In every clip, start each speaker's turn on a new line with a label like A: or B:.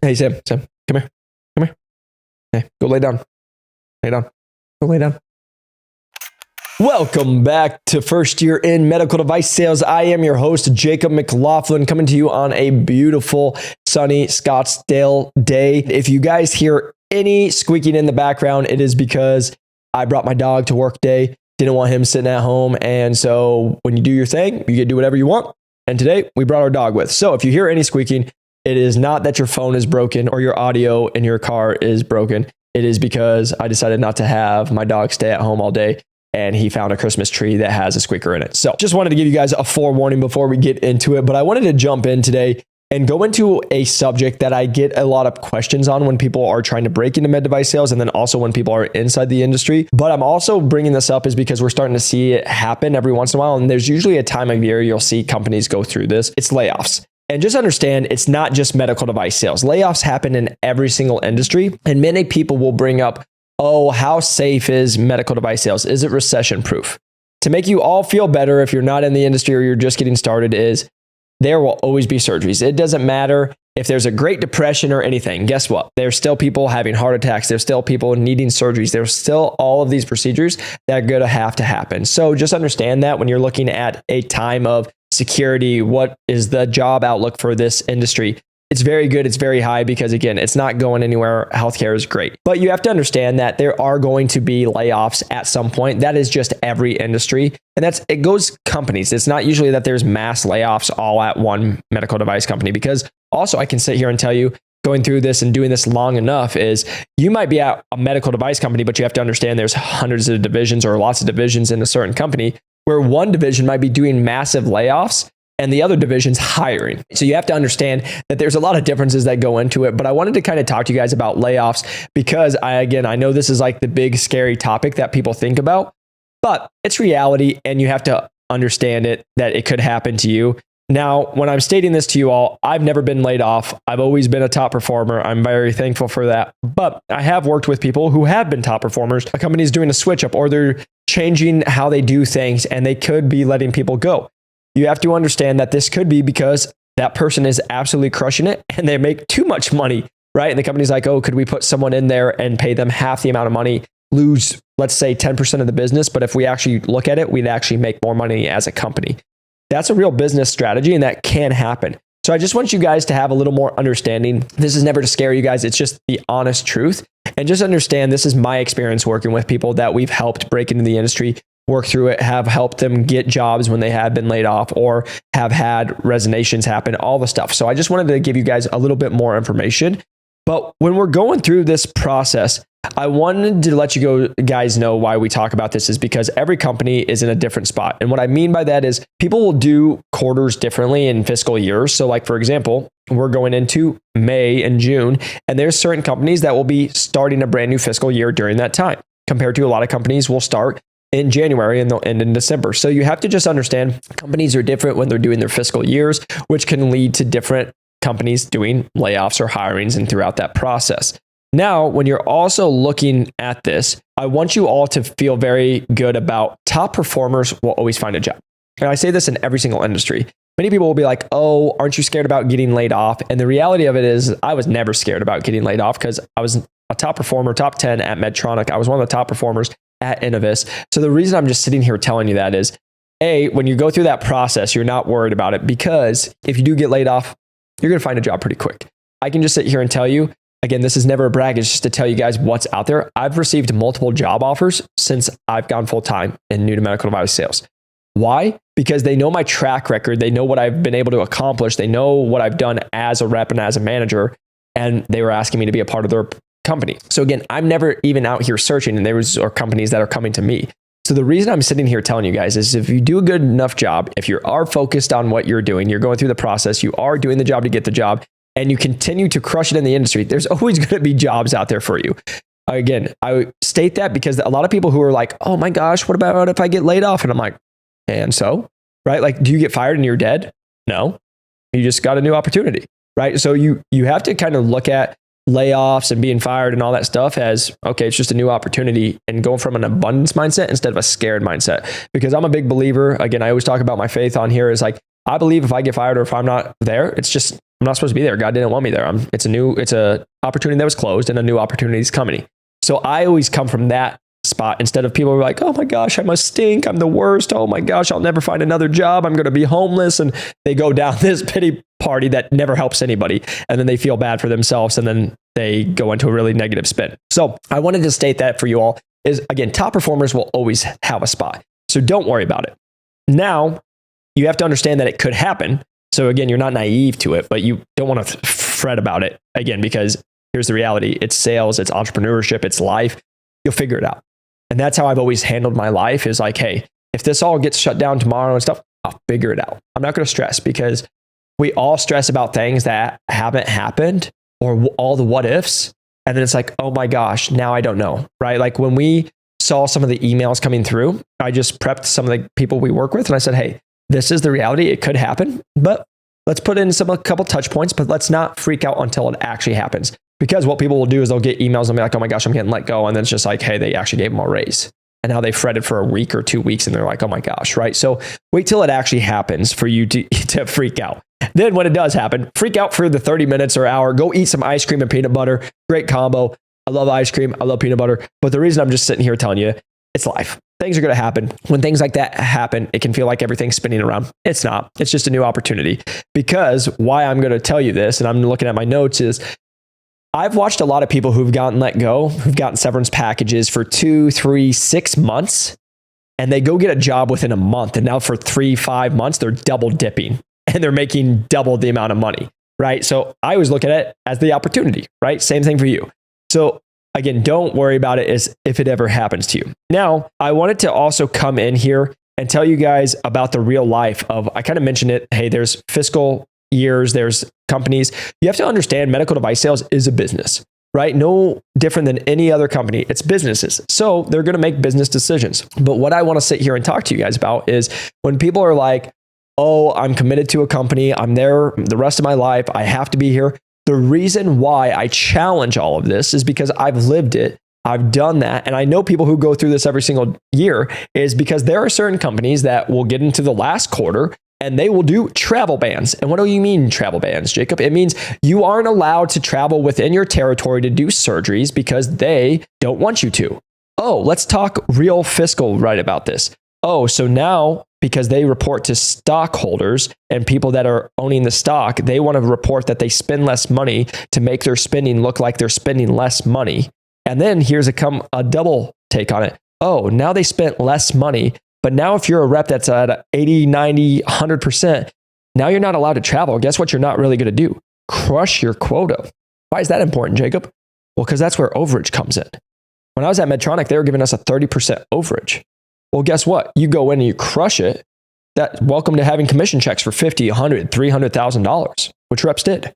A: Hey, Sam, come here. Come here. Hey, go lay down. Lay down. Go lay down. Welcome back to First Year in Medical Device Sales. I am your host, Jacob McLaughlin, coming to you on a beautiful, sunny Scottsdale day. If you guys hear any squeaking in the background, it is because I brought my dog to work day. Didn't want him sitting at home. And so when you do your thing, you can do whatever you want. And today we brought our dog with. So if you hear any squeaking, it is not that your phone is broken or your audio in your car is broken. It is because I decided not to have my dog stay at home all day, and he found a Christmas tree that has a squeaker in it. So just wanted to give you guys a forewarning before we get into it, but I wanted to jump in today and go into a subject that I get a lot of questions on when people are trying to break into med device sales, and then also when people are inside the industry. But I'm also bringing this up is because we're starting to see it happen every once in a while, and there's usually a time of year you'll see companies go through this. It's layoffs. And just understand, it's not just medical device sales. Layoffs happen in every single industry, and many people will bring up, oh, how safe is medical device sales? Is it recession proof? To make you all feel better if you're not in the industry or you're just getting started is there will always be surgeries. It doesn't matter if there's a Great Depression or anything. Guess what? There's still people having heart attacks. There's still people needing surgeries. There's still all of these procedures that are going to have to happen. So just understand that when you're looking at a time of security, what is the job outlook for this industry? It's very good. It's very high because, again, it's not going anywhere. Healthcare is great. But you have to understand that there are going to be layoffs at some point. That is just every industry. And it goes companies. It's not usually that there's mass layoffs all at one medical device company, because also I can sit here and tell you, going through this and doing this long enough, is you might be at a medical device company, but you have to understand there's hundreds of divisions or lots of divisions in a certain company where one division might be doing massive layoffs and the other division's hiring. So you have to understand that there's a lot of differences that go into it. But I wanted to kind of talk to you guys about layoffs because I know this is like the big scary topic that people think about, but it's reality and you have to understand it, that it could happen to you. Now, when I'm stating this to you all, I've never been laid off. I've always been a top performer. I'm very thankful for that. But I have worked with people who have been top performers. A company is doing a switch up or they're changing how they do things and they could be letting people go. You have to understand that this could be because that person is absolutely crushing it and they make too much money, right? And the company's like, oh, could we put someone in there and pay them half the amount of money, lose, let's say 10% of the business. But if we actually look at it, we'd actually make more money as a company. That's a real business strategy and that can happen. So I just want you guys to have a little more understanding. This is never to scare you guys. It's just the honest truth. And just understand this is my experience working with people that we've helped break into the industry, work through it, have helped them get jobs when they have been laid off or have had resignations happen, all the stuff. So I just wanted to give you guys a little bit more information. But when we're going through this process, I wanted to let you guys know why we talk about this is because every company is in a different spot. And what I mean by that is people will do quarters differently in fiscal years. So like, for example, we're going into May and June, and there's certain companies that will be starting a brand new fiscal year during that time, compared to a lot of companies will start in January and they'll end in December. So you have to just understand companies are different when they're doing their fiscal years, which can lead to different companies doing layoffs or hirings and throughout that process. Now, when you're also looking at this, I want you all to feel very good about top performers will always find a job. And I say this in every single industry. Many people will be like, oh, aren't you scared about getting laid off? And the reality of it is I was never scared about getting laid off because I was a top performer, top 10 at Medtronic. I was one of the top performers at Innovis. So the reason I'm just sitting here telling you that is, A, when you go through that process, you're not worried about it because if you do get laid off, you're going to find a job pretty quick. I can just sit here and tell you, again, this is never a brag. It's just to tell you guys what's out there. I've received multiple job offers since I've gone full time in new to medical device sales. Why? Because they know my track record. They know what I've been able to accomplish. They know what I've done as a rep and as a manager. And they were asking me to be a part of their company. So again, I'm never even out here searching, and there are companies that are coming to me. So the reason I'm sitting here telling you guys is if you do a good enough job, if you are focused on what you're doing, you're going through the process, you are doing the job to get the job, and you continue to crush it in the industry, there's always going to be jobs out there for you. Again, I state that because a lot of people who are like, oh my gosh, what about if I get laid off? And I'm like, and so, right? Like, do you get fired and you're dead? No, you just got a new opportunity, right? So you have to kind of look at layoffs and being fired and all that stuff as, okay, it's just a new opportunity, and going from an abundance mindset instead of a scared mindset. Because I'm a big believer, again, I always talk about my faith on here is like, I believe if I get fired or if I'm not there, it's just I'm not supposed to be there. God didn't want me there. It's a opportunity that was closed and a new opportunity is coming. So I always come from that spot instead of people who are like, oh my gosh, I must stink. I'm the worst. Oh my gosh, I'll never find another job. I'm going to be homeless. And they go down this pity party that never helps anybody. And then they feel bad for themselves. And then they go into a really negative spin. So I wanted to state that for you all is, again, top performers will always have a spot. So don't worry about it. Now, you have to understand that it could happen. So again, you're not naive to it, but you don't want to fret about it again, because here's the reality. It's sales, it's entrepreneurship, it's life. You'll figure it out. And that's how I've always handled my life is like, hey, if this all gets shut down tomorrow and stuff, I'll figure it out. I'm not going to stress because we all stress about things that haven't happened or all the what ifs. And then it's like, oh my gosh, now I don't know, right? Like when we saw some of the emails coming through, I just prepped some of the people we work with and I said, hey, this is the reality. It could happen, but let's put in a couple touch points, but let's not freak out until it actually happens. Because what people will do is they'll get emails and be like, oh my gosh, I'm getting let go. And then it's just like, hey, they actually gave them a raise. And now they fretted for a week or 2 weeks and they're like, oh my gosh, right? So wait till it actually happens for you to freak out. Then when it does happen, freak out for the 30 minutes or hour, go eat some ice cream and peanut butter. Great combo. I love ice cream. I love peanut butter. But the reason I'm just sitting here telling you, it's life. Things are going to happen. When things like that happen, it can feel like everything's spinning around. It's not. It's just a new opportunity. Because why I'm going to tell you this, and I'm looking at my notes, is I've watched a lot of people who've gotten let go, who've gotten severance packages for 2, 3, 6 months, and they go get a job within a month. And now for 3, 5 months, they're double dipping and they're making double the amount of money, right? So I always look at it as the opportunity, right? Same thing for you. So again, don't worry about it as if it ever happens to you. Now, I wanted to also come in here and tell you guys about the real life of, I kind of mentioned it. Hey, there's fiscal years, there's companies. You have to understand medical device sales is a business, right? No different than any other company. It's businesses. So they're going to make business decisions. But what I want to sit here and talk to you guys about is when people are like, oh, I'm committed to a company. I'm there the rest of my life. I have to be here. The reason why I challenge all of this is because I've lived it. I've done that. And I know people who go through this every single year is because there are certain companies that will get into the last quarter and they will do travel bans. And what do you mean travel bans, Jacob? It means you aren't allowed to travel within your territory to do surgeries because they don't want you to. Oh, let's talk real fiscal right about this. Oh, so now because they report to stockholders and people that are owning the stock, they want to report that they spend less money to make their spending look like they're spending less money. And then here's a double take on it. Oh, now they spent less money. But now if you're a rep that's at 80, 90, 100%, now you're not allowed to travel. Guess what you're not really going to do? Crush your quota. Why is that important, Jacob? Well, because that's where overage comes in. When I was at Medtronic, they were giving us a 30% overage. Well, guess what? You go in and you crush it. Welcome to having commission checks for $50, $100, $300,000, which reps did.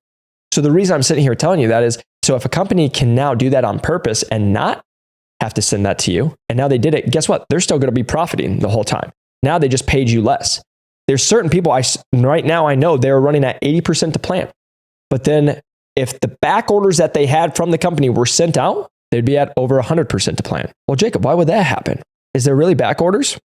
A: So the reason I'm sitting here telling you that is, so if a company can now do that on purpose and not have to send that to you, and now they did it, guess what? They're still going to be profiting the whole time. Now they just paid you less. There's certain people right now I know they're running at 80% to plan. But then if the back orders that they had from the company were sent out, they'd be at over 100% to plan. Well, Jacob, why would that happen? Is there really back orders?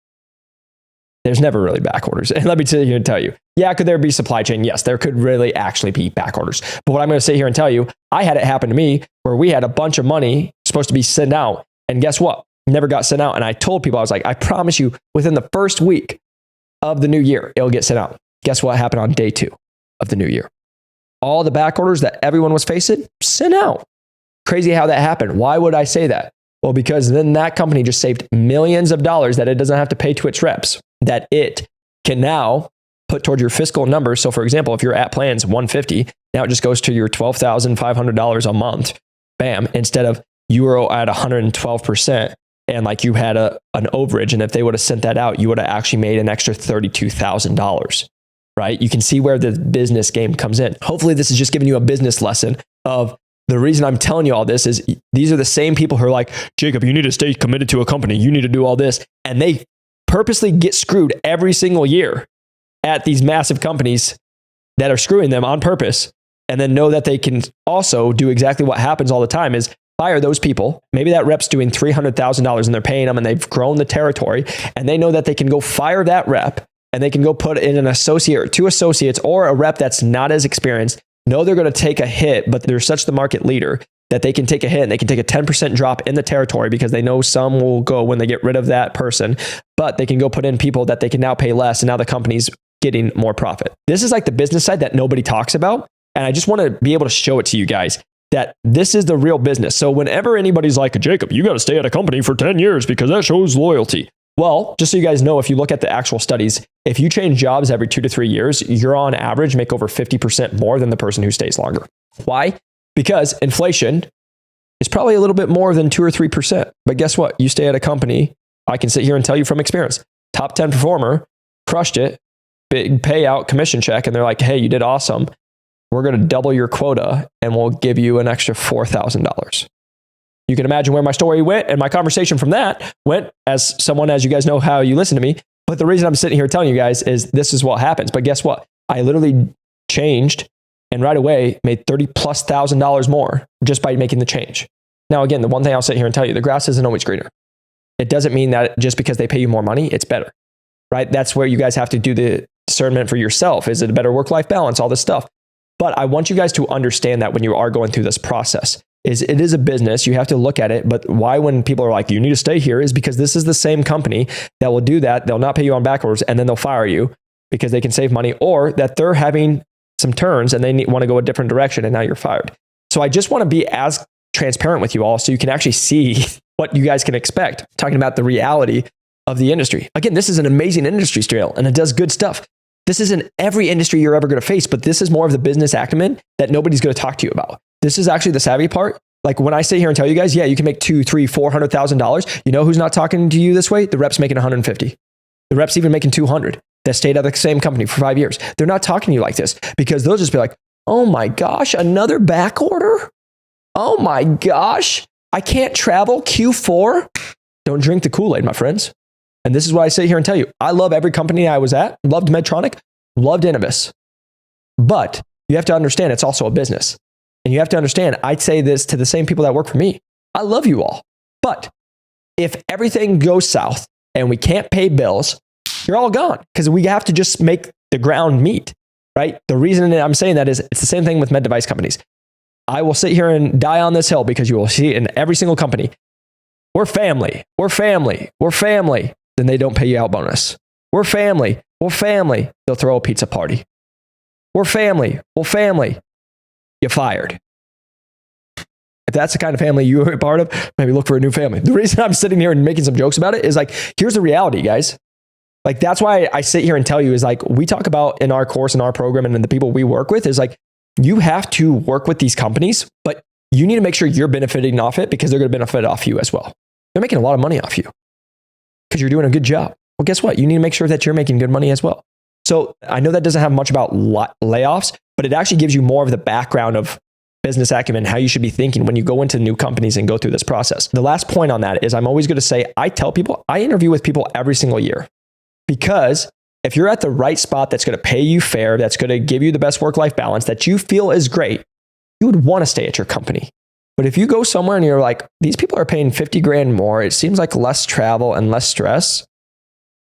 A: There's never really back orders. And let me sit here and tell you, yeah, could there be supply chain? Yes, there could really actually be back orders. But what I'm going to sit here and tell you, I had it happen to me where we had a bunch of money supposed to be sent out. And guess what? Never got sent out. And I told people, I was like, I promise you, within the first week of the new year, it'll get sent out. Guess what happened on day 2 of the new year? All the back orders that everyone was facing, sent out. Crazy how that happened. Why would I say that? Well, because then that company just saved millions of dollars that it doesn't have to pay to its reps, that it can now put toward your fiscal numbers. So for example, if your at plans 150, now it just goes to your $12,500 a month. Bam. Instead of you were at 112% and like you had an overage. And if they would have sent that out, you would have actually made an extra $32,000, right? You can see where the business game comes in. Hopefully this is just giving you a business lesson of the reason I'm telling you all this is these are the same people who are like, Jacob, you need to stay committed to a company. You need to do all this. And they purposely get screwed every single year at these massive companies that are screwing them on purpose. And then know that they can also do exactly what happens all the time is fire those people. Maybe that rep's doing $300,000 and they're paying them and they've grown the territory and they know that they can go fire that rep and they can go put in an associate or 2 associates or a rep that's not as experienced, know they're going to take a hit, but they're such the market leader that they can take a hit and they can take a 10% drop in the territory because they know some will go when they get rid of that person, but they can go put in people that they can now pay less, and now the company's getting more profit. This is like the business side that nobody talks about. And I just want to be able to show it to you guys that this is the real business. So whenever anybody's like, Jacob, you got to stay at a company for 10 years because that shows loyalty. Well, just so you guys know, if you look at the actual studies, if you change jobs every 2 to 3 years, you're on average make over 50% more than the person who stays longer. Why? Because inflation is probably a little bit more than 2 or 3%. But guess what? You stay at a company, I can sit here and tell you from experience, top 10 performer, crushed it, big payout, commission check, and they're like, hey, you did awesome. We're going to double your quota and we'll give you an extra $4,000. You can imagine where my story went, and my conversation from that went as someone, as you guys know how you listen to me. But the reason I'm sitting here telling you guys is this is what happens. But guess what? I literally changed and right away made $30,000+ more just by making the change. Now, again, the one thing I'll sit here and tell you, the grass isn't always greener. It doesn't mean that just because they pay you more money, it's better, right? That's where you guys have to do the discernment for yourself. Is it a better work-life balance? All this stuff. But I want you guys to understand that when you are going through this process, it is a business. You have to look at it. But why, when people are like, you need to stay here, is because this is the same company that will do that. They'll not pay you on backwards and then they'll fire you because they can save money, or that they're having some turns and they want to go a different direction and now you're fired. So I just want to be as transparent with you all so you can actually see what you guys can expect. Talking about the reality of the industry. Again, this is an amazing industry still, and it does good stuff. This isn't every industry you're ever going to face, but this is more of the business acumen that nobody's going to talk to you about. This is actually the savvy part. Like when I sit here and tell you guys, yeah, you can make $200,000, $300,000, $400,000. You know who's not talking to you this way? The rep's making 150. The rep's even making 200 that stayed at the same company for 5 years. They're not talking to you like this because they'll just be like, oh my gosh, another back order? Oh my gosh, I can't travel Q4. Don't drink the Kool-Aid, my friends. And this is what I sit here and tell you. I love every company I was at, loved Medtronic, loved Innovis. But you have to understand it's also a business. And you have to understand, I'd say this to the same people that work for me. I love you all. But if everything goes south and we can't pay bills, you're all gone because we have to just make the ground meet, right? The reason that I'm saying that is it's the same thing with med device companies. I will sit here and die on this hill because you will see it in every single company. We're family. We're family. We're family. Then they don't pay you out bonus. We're family. We're family. They'll throw a pizza party. We're family. We're family. You're fired. If that's the kind of family you're a part of, maybe look for a new family. The reason I'm sitting here and making some jokes about it is like, here's the reality, guys. Like, that's why I sit here and tell you is like, we talk about in our course, in our program, and in the people we work with is like, you have to work with these companies, but you need to make sure you're benefiting off it because they're going to benefit off you as well. They're making a lot of money off you because you're doing a good job. Well, guess what? You need to make sure that you're making good money as well. So I know that doesn't have much about layoffs, but it actually gives you more of the background of business acumen, how you should be thinking when you go into new companies and go through this process. The last point on that is I'm always going to say, I tell people, I interview with people every single year because if you're at the right spot that's going to pay you fair, that's going to give you the best work-life balance that you feel is great, you would want to stay at your company. But if you go somewhere and you're like, these people are paying 50 grand more, it seems like less travel and less stress,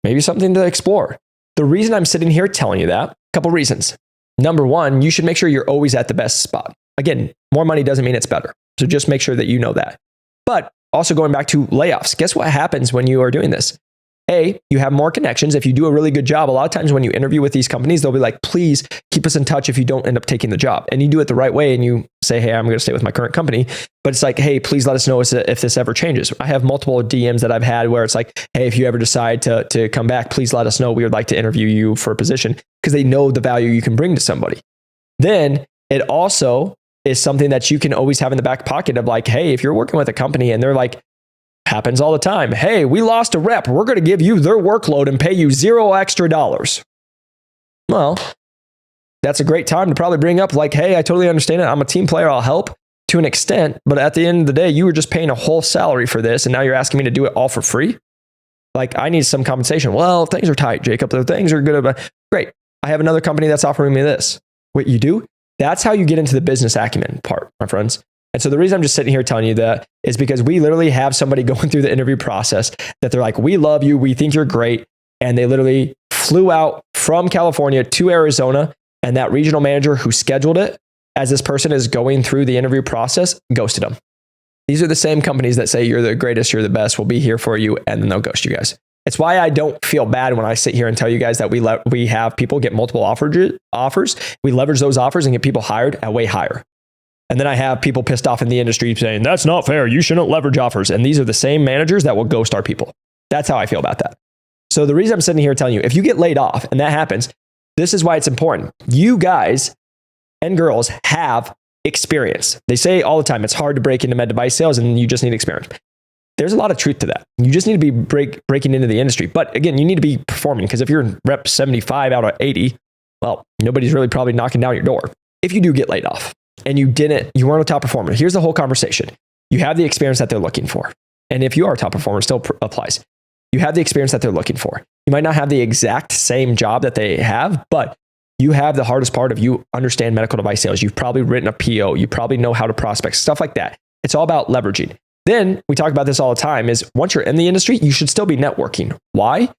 A: maybe something to explore. The reason I'm sitting here telling you that, a couple reasons. Number one, you should make sure you're always at the best spot. Again, more money doesn't mean it's better. So just make sure that you know that. But also going back to layoffs, guess what happens when you are doing this? A, you have more connections. If you do a really good job, a lot of times when you interview with these companies, they'll be like, please keep us in touch if you don't end up taking the job. And you do it the right way and you say, hey, I'm going to stay with my current company. But it's like, hey, please let us know if this ever changes. I have multiple DMs that I've had where it's like, hey, if you ever decide to come back, please let us know. We would like to interview you for a position because they know the value you can bring to somebody. Then it also is something that you can always have in the back pocket of like, hey, if you're working with a company and they're like, happens all the time. Hey, we lost a rep. We're going to give you their workload and pay you $0 extra. Well, that's a great time to probably bring up like, hey, I totally understand it. I'm a team player. I'll help to an extent. But at the end of the day, you were just paying a whole salary for this. And now you're asking me to do it all for free. Like, I need some compensation. Well, things are tight, Jacob. The things are good. Great. I have another company that's offering me this. What you do? That's how you get into the business acumen part, my friends. And so the reason I'm just sitting here telling you that is because we literally have somebody going through the interview process that they're like, we love you. We think you're great. And they literally flew out from California to Arizona. And that regional manager who scheduled it as this person is going through the interview process, ghosted them. These are the same companies that say you're the greatest, you're the best, we'll be here for you, and then they'll ghost you guys. It's why I don't feel bad when I sit here and tell you guys that we have people get multiple offers. We leverage those offers and get people hired at way higher. And then I have people pissed off in the industry saying, that's not fair, you shouldn't leverage offers. And these are the same managers that will ghost our people. That's how I feel about that. So the reason I'm sitting here telling you, if you get laid off and that happens, this is why it's important. You guys and girls have experience. They say all the time, it's hard to break into med device sales and you just need experience. There's a lot of truth to that. You just need to be breaking into the industry. But again, you need to be performing, because if you're in rep 75 out of 80, well, nobody's really probably knocking down your door. If you do get laid off and you weren't a top performer, here's the whole conversation. You have the experience that they're looking for. And if you are a top performer, it still applies. You have the experience that they're looking for. You might not have the exact same job that they have, but you have the hardest part of you understand medical device sales. You've probably written a PO. You probably know how to prospect, stuff like that. It's all about leveraging. Then we talk about this all the time is once you're in the industry, you should still be networking. Why?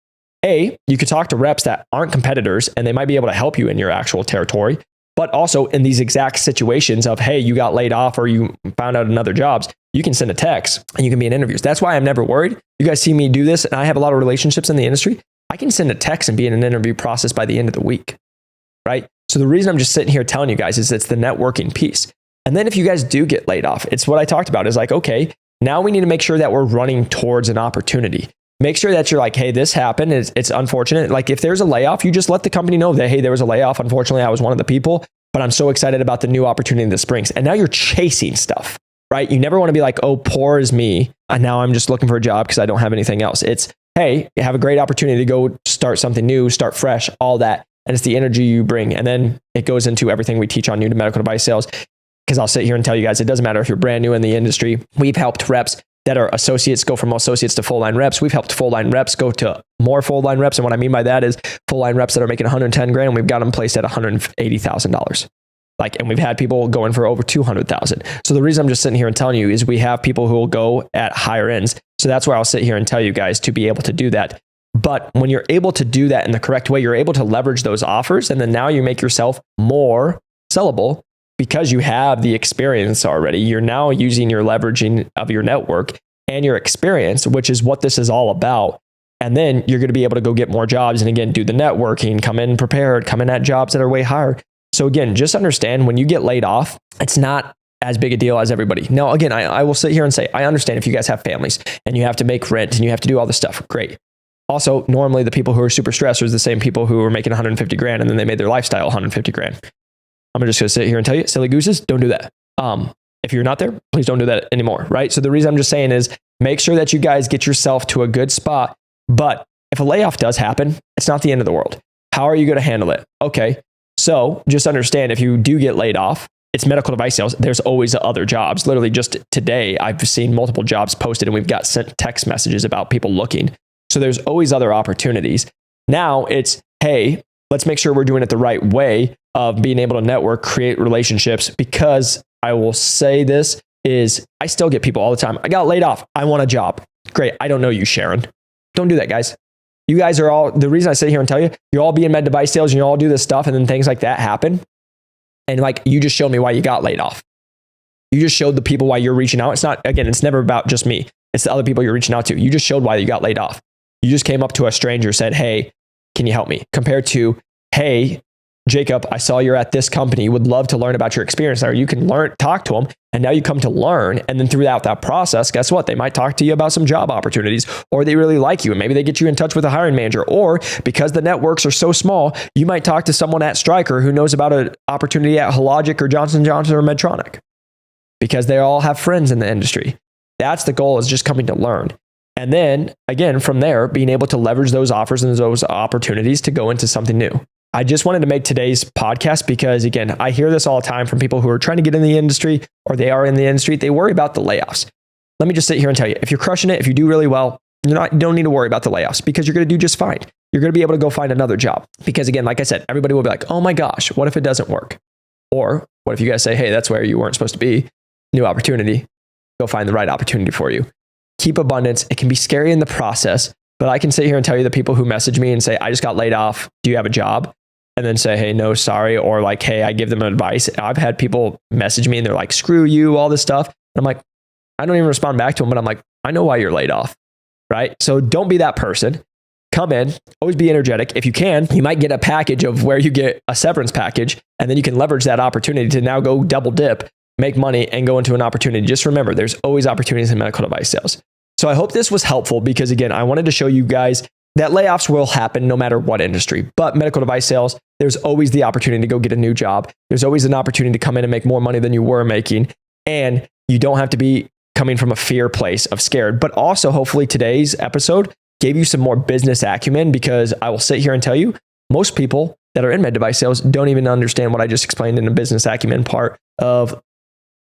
A: A, you could talk to reps that aren't competitors and they might be able to help you in your actual territory. But also in these exact situations of, hey, you got laid off or you found out another jobs, you can send a text and you can be in interviews. That's why I'm never worried. You guys see me do this and I have a lot of relationships in the industry. I can send a text and be in an interview process by the end of the week, right? So the reason I'm just sitting here telling you guys is it's the networking piece. And then if you guys do get laid off, it's what I talked about is like, okay, now we need to make sure that we're running towards an opportunity. Make sure that you're like, hey, this happened. It's unfortunate. Like if there's a layoff, you just let the company know that, hey, there was a layoff. Unfortunately, I was one of the people, but I'm so excited about the new opportunity this brings. And now you're chasing stuff, right? You never want to be like, oh, poor is me. And now I'm just looking for a job because I don't have anything else. It's, hey, you have a great opportunity to go start something new, start fresh, all that. And it's the energy you bring. And then it goes into everything we teach on new to medical device sales. Because I'll sit here and tell you guys, it doesn't matter if you're brand new in the industry. We've helped reps that are associates go from associates to full line reps. We've helped full line reps go to more full line reps. And what I mean by that is full line reps that are making 110 grand, and we've got them placed at $180,000. And we've had people going for over 200,000. So the reason I'm just sitting here and telling you is we have people who will go at higher ends. So that's why I'll sit here and tell you guys to be able to do that. But when you're able to do that in the correct way, you're able to leverage those offers. And then now you make yourself more sellable because you have the experience already. You're now using your leveraging of your network and your experience, which is what this is all about. And then you're going to be able to go get more jobs and again, do the networking, come in prepared, come in at jobs that are way higher. So again, just understand when you get laid off, it's not as big a deal as everybody. Now, again, I will sit here and say, I understand if you guys have families and you have to make rent and you have to do all this stuff. Great. Also, normally the people who are super stressed are the same people who are making 150 grand and then they made their lifestyle 150 grand. I'm just going to sit here and tell you, silly gooses, don't do that. If you're not there, please don't do that anymore, right? So the reason I'm just saying is make sure that you guys get yourself to a good spot. But if a layoff does happen, it's not the end of the world. How are you going to handle it? Okay, so just understand if you do get laid off, it's medical device sales. There's always other jobs. Literally just today, I've seen multiple jobs posted and we've got sent text messages about people looking. So there's always other opportunities. Now it's, hey, let's make sure we're doing it the right way of being able to network, create relationships, because I will say this is I still get people all the time. I got laid off. I want a job. Great. I don't know you, Sharon. Don't do that, guys. You guys are all, the reason I sit here and tell you, you all be in med device sales and you all do this stuff and then things like that happen. And like, you just showed me why you got laid off. You just showed the people why you're reaching out. It's not, again, it's never about just me. It's the other people you're reaching out to. You just showed why you got laid off. You just came up to a stranger, said, hey, can you help me? Compared to, hey, Jacob, I saw you're at this company, would love to learn about your experience there. You can learn, talk to them, and now you come to learn. And then throughout that process, guess what? They might talk to you about some job opportunities, or they really like you and maybe they get you in touch with a hiring manager, or because the networks are so small, you might talk to someone at Stryker who knows about an opportunity at Hologic or Johnson & Johnson or Medtronic because they all have friends in the industry. That's the goal, is just coming to learn. And then again, from there, being able to leverage those offers and those opportunities to go into something new. I just wanted to make today's podcast because, again, I hear this all the time from people who are trying to get in the industry or they are in the industry. They worry about the layoffs. Let me just sit here and tell you, if you're crushing it, if you do really well, you don't need to worry about the layoffs because you're going to do just fine. You're going to be able to go find another job because, again, like I said, everybody will be like, oh my gosh, what if it doesn't work? Or what if you guys say, hey, that's where you weren't supposed to be. New opportunity. Go find the right opportunity for you. Keep abundance. It can be scary in the process, but I can sit here and tell you the people who message me and say, I just got laid off. Do you have a job? and then say, hey, no, sorry. Or like, hey, I give them advice. I've had people message me and they're like, screw you, all this stuff. And I'm like, I don't even respond back to them, but I'm like, I know why you're laid off, right? So don't be that person. Come in, always be energetic. If you can, you might get a package of where you get a severance package, and then you can leverage that opportunity to now go double dip, make money, and go into an opportunity. Just remember, there's always opportunities in medical device sales. So I hope this was helpful because, again, I wanted to show you guys that layoffs will happen no matter what industry. But medical device sales, there's always the opportunity to go get a new job. There's always an opportunity to come in and make more money than you were making. And you don't have to be coming from a fear place of scared. But also, hopefully, today's episode gave you some more business acumen, because I will sit here and tell you, most people that are in med device sales don't even understand what I just explained in the business acumen part of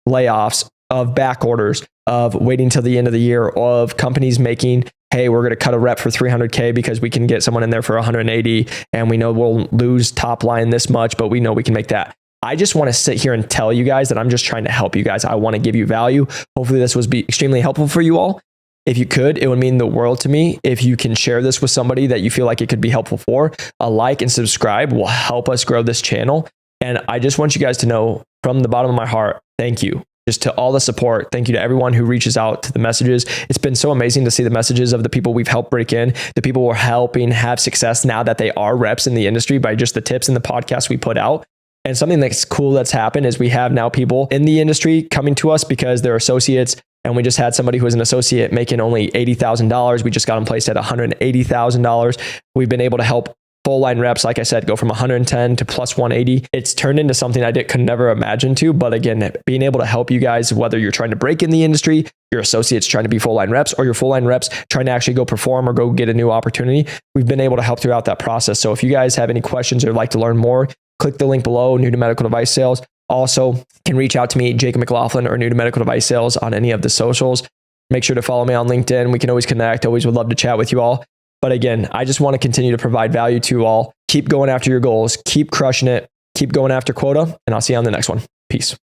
A: layoffs, of back orders, of waiting till the end of the year, of companies making, hey, we're going to cut a rep for $300K because we can get someone in there for 180, and we know we'll lose top line this much, but we know we can make that. I just want to sit here and tell you guys that I'm just trying to help you guys. I want to give you value. Hopefully this was extremely helpful for you all. If you could, it would mean the world to me if you can share this with somebody that you feel like it could be helpful for. A like and subscribe will help us grow this channel. And I just want you guys to know from the bottom of my heart, thank you. Just to all the support. Thank you to everyone who reaches out to the messages. It's been so amazing to see the messages of the people we've helped break in, the people we're helping have success now that they are reps in the industry by just the tips and the podcasts we put out. And something that's cool that's happened is we have now people in the industry coming to us because they're associates. And we just had somebody who was an associate making only $80,000. We just got them placed at $180,000. We've been able to help full line reps, like I said, go from 110 to plus 180. It's turned into something could never imagine to. But again, being able to help you guys, whether you're trying to break in the industry, your associates trying to be full line reps, or your full line reps trying to actually go perform or go get a new opportunity, we've been able to help throughout that process. So if you guys have any questions or like to learn more, click the link below, New to Medical Device Sales. Also, can reach out to me, Jacob McLaughlin, or New to Medical Device Sales on any of the socials. Make sure to follow me on LinkedIn. We can always connect. Always would love to chat with you all. But again, I just want to continue to provide value to you all. Keep going after your goals. Keep crushing it. Keep going after quota. And I'll see you on the next one. Peace.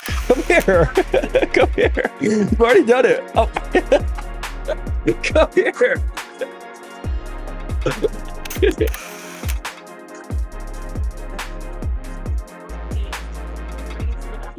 A: Come here. Come here. You've already done it. Oh. Come here.